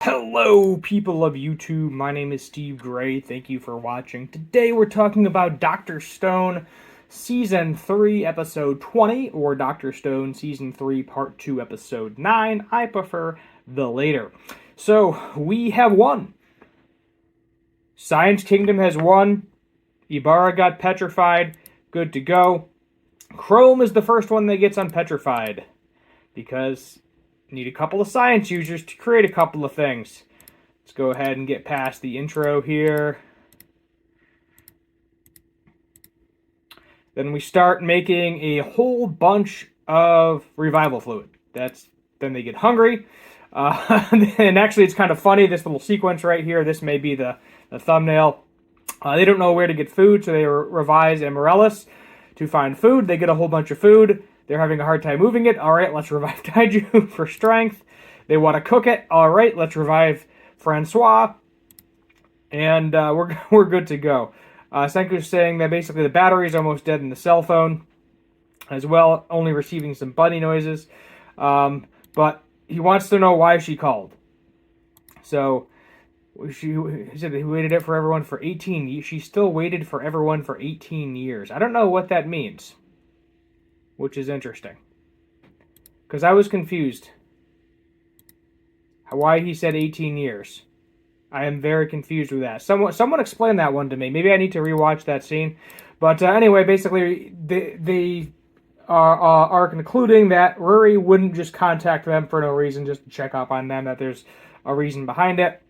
Hello, people of YouTube. My name is Steve Gray. Thank you for watching. Today we're talking about Dr. Stone Season 3, Episode 20, or Dr. Stone Season 3, Part 2, Episode 9. I prefer the later. So, we have won. Science Kingdom has won. Ibarra got petrified. Good to go. Chrome is the first one that gets unpetrified, because need a couple of science users to create a couple of things. Let's go ahead and get past the intro here. Then we start making a whole bunch of revival fluid. Then they get hungry. And actually, it's kind of funny, this little sequence right here. This may be the thumbnail. They don't know where to get food, so they revise Amaryllis to find food. They get a whole bunch of food. They're having a hard time moving it. All right, let's revive Taiju for strength. They want to cook it. All right, let's revive Francois. And we're good to go. Senku's saying that basically the battery is almost dead in the cell phone as well, only receiving some bunny noises. But he wants to know why she called. So he said that he waited it for everyone for 18 years. She still waited for everyone for 18 years. I don't know what that means, which is interesting, because I was confused why he said 18 years. I am very confused with that. Someone explain that one to me. Maybe I need to rewatch that scene. But anyway, basically, they are concluding that Ruri wouldn't just contact them for no reason, just to check up on them, that there's a reason behind it.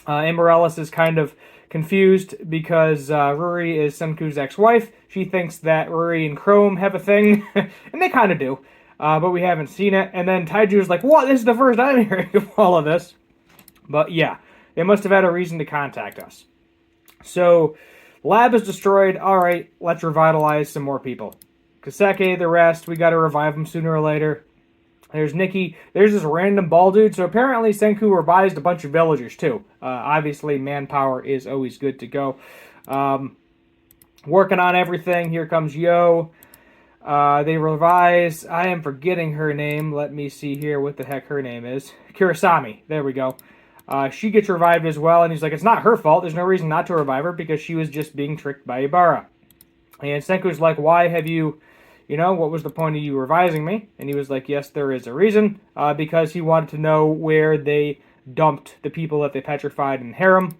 Amaryllis is kind of confused because Ruri is Senku's ex-wife. She thinks that Ruri and Chrome have a thing, and they kind of do, but we haven't seen it. And then Taiju's like, what? This is the first I'm hearing of all of this. But yeah, they must have had a reason to contact us. So, lab is destroyed. All right, let's revitalize some more people. Kaseki, the rest, we got to revive them sooner or later. There's Nikki. There's this random ball dude. So apparently Senku revised a bunch of villagers too. Obviously, manpower is always good to go. Working on everything. Here comes Yo. They revise. I am forgetting her name. Let me see here what the heck her name is. Kurosami. There we go. She gets revived as well. And he's like, it's not her fault. There's no reason not to revive her because she was just being tricked by Ibarra. And Senku's like, why have you... what was the point of you revising me? And he was like, yes, there is a reason. Because he wanted to know where they dumped the people that they petrified in Harem.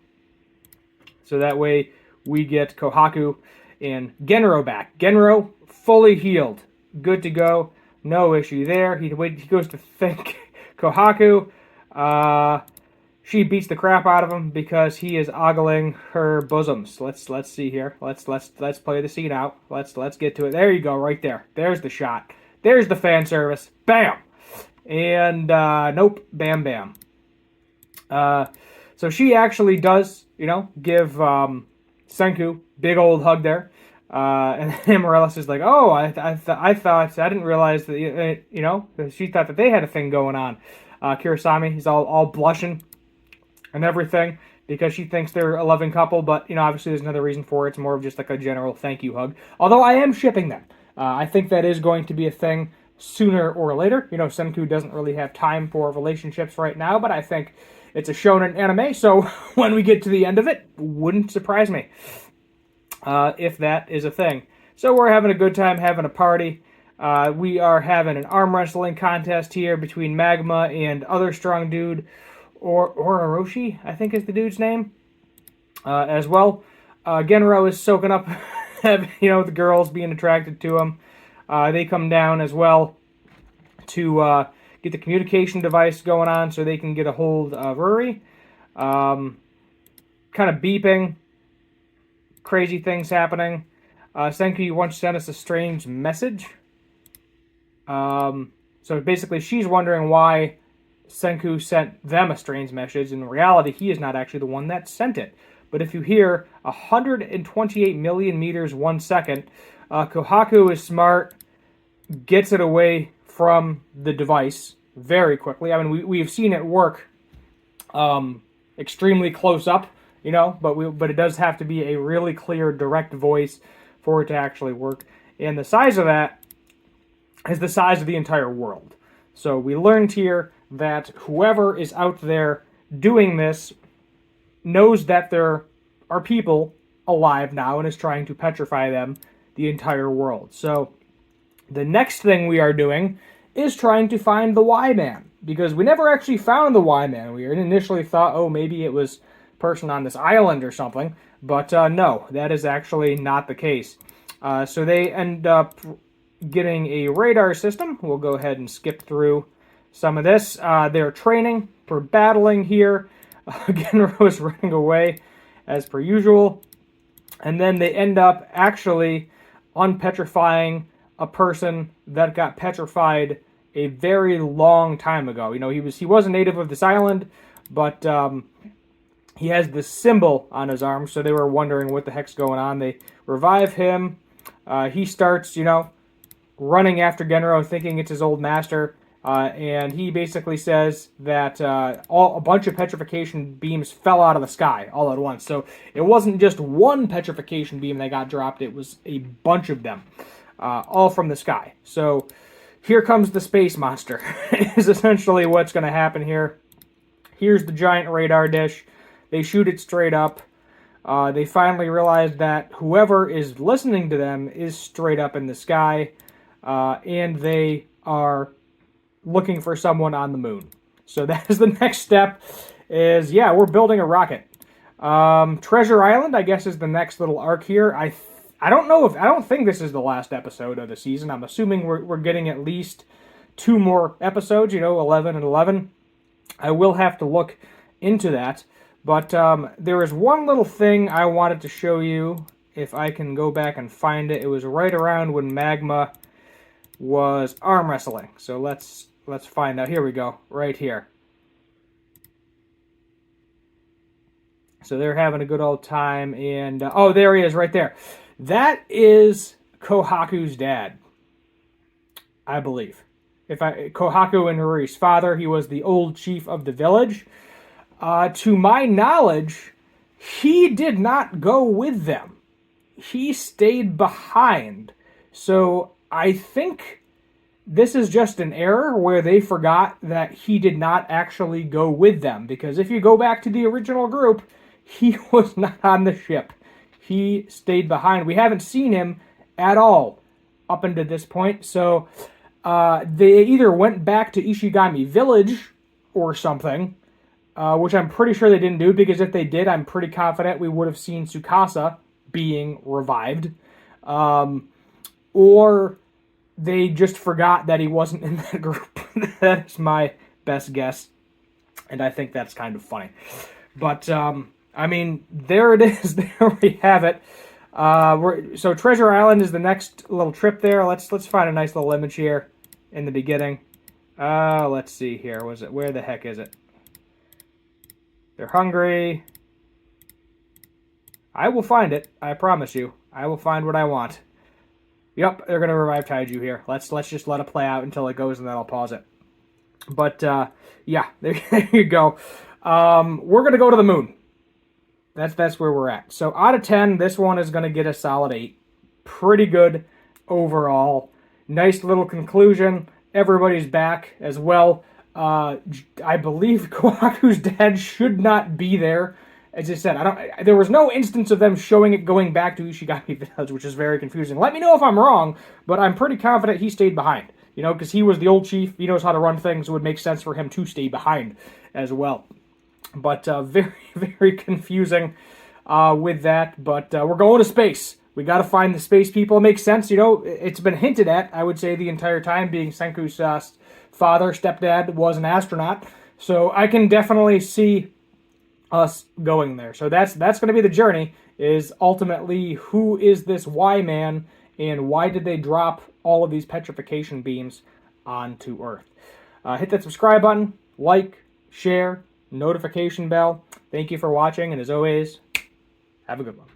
So that way we get Kohaku and Genro back. Genro, fully healed. Good to go. No issue there. He goes to thank Kohaku. She beats the crap out of him because he is ogling her bosoms. Let's see here. Let's play the scene out. Let's get to it. There you go, right there. There's the shot. There's the fan service. Bam. And nope. Bam bam. So she actually does, give Senku big old hug there. And Amaryllis is like, oh, I thought I didn't realize that she thought that they had a thing going on. Kurosami, he's all blushing and everything because she thinks they're a loving couple, but obviously there's another reason for it. It's more of just like a general thank you hug. Although I am shipping them. I think that is going to be a thing sooner or later. Senku doesn't really have time for relationships right now, but I think it's a shonen anime, so when we get to the end of it, wouldn't surprise me if that is a thing. So we're having a good time, having a party. We are having an arm wrestling contest here between Magma and other strong dude, or Orochi, I think is the dude's name, as well. Genro is soaking up, the girls being attracted to him. They come down as well to get the communication device going on so they can get a hold of Ruri. Kind of beeping. Crazy things happening. Senku once sent us a strange message. So basically she's wondering why Senku sent them a strange message. In reality, he is not actually the one that sent it. But if you hear 128 million meters 1 second, Kohaku is smart, gets it away from the device very quickly. I mean, we have seen it work extremely close up, but it does have to be a really clear, direct voice for it to actually work. And the size of that is the size of the entire world. So we learned here that whoever is out there doing this knows that there are people alive now and is trying to petrify them, the entire world. So the next thing we are doing is trying to find the Y-Man, because we never actually found the Y-Man. We initially thought, oh, maybe it was a person on this island or something, but no, that is actually not the case. So they end up getting a radar system. We'll go ahead and skip through some of this. They're training for battling here. Genro is running away as per usual. And then they end up actually unpetrifying a person that got petrified a very long time ago. You know, he was a native of this island, but he has this symbol on his arm, so they were wondering what the heck's going on. They revive him. He starts, you know, running after Genro, thinking it's his old master. And he basically says that a bunch of petrification beams fell out of the sky all at once. So it wasn't just one petrification beam that got dropped, it was a bunch of them, all from the sky. So here comes the space monster, is essentially what's going to happen here. Here's the giant radar dish. They shoot it straight up. They finally realize that whoever is listening to them is straight up in the sky, and they are looking for someone on the moon. So that is the next step. Is, yeah, we're building a rocket. Treasure Island, I guess, is the next little arc here. I don't think this is the last episode of the season. I'm assuming we're getting at least 2 more episodes. You know, 11 and 11. I will have to look into that. But there is one little thing I wanted to show you, if I can go back and find it. It was right around when Magma was arm wrestling. So let's find out. Here we go, right here. So they're having a good old time, and oh, there he is, right there. That is Kohaku's dad, I believe. Kohaku and Haruri's father, he was the old chief of the village. To my knowledge, he did not go with them. He stayed behind. So I think this is just an error where they forgot that he did not actually go with them. Because if you go back to the original group, he was not on the ship. He stayed behind. We haven't seen him at all up until this point. So they either went back to Ishigami Village or something, which I'm pretty sure they didn't do, because if they did, I'm pretty confident we would have seen Tsukasa being revived. Or they just forgot that he wasn't in that group. That's my best guess. And I think that's kind of funny. But, I mean, there it is. There we have it. So Treasure Island is the next little trip there. Let's find a nice little image here in the beginning. Let's see here. Where the heck is it? They're hungry. I will find it. I promise you. I will find what I want. Yep, they're going to revive Taiju here. Let's just let it play out until it goes, and then I'll pause it. But, yeah, there you go. We're going to go to the moon. That's where we're at. So, out of 10, this one is going to get a solid 8. Pretty good overall. Nice little conclusion. Everybody's back as well. I believe Kohaku's dad should not be there. As I said, there was no instance of them showing it going back to Ishigami Village, which is very confusing. Let me know if I'm wrong, but I'm pretty confident he stayed behind. You know, because he was the old chief, he knows how to run things, it would make sense for him to stay behind as well. But very, very confusing with that. But we're going to space. We got to find the space people. It makes sense, you know, it's been hinted at, I would say, the entire time, being Senku's father, stepdad, was an astronaut. So I can definitely see us going there. So that's going to be the journey, is ultimately who is this Y-Man and why did they drop all of these petrification beams onto Earth. Hit that subscribe button, like, share, notification bell. Thank you for watching, and as always, have a good one.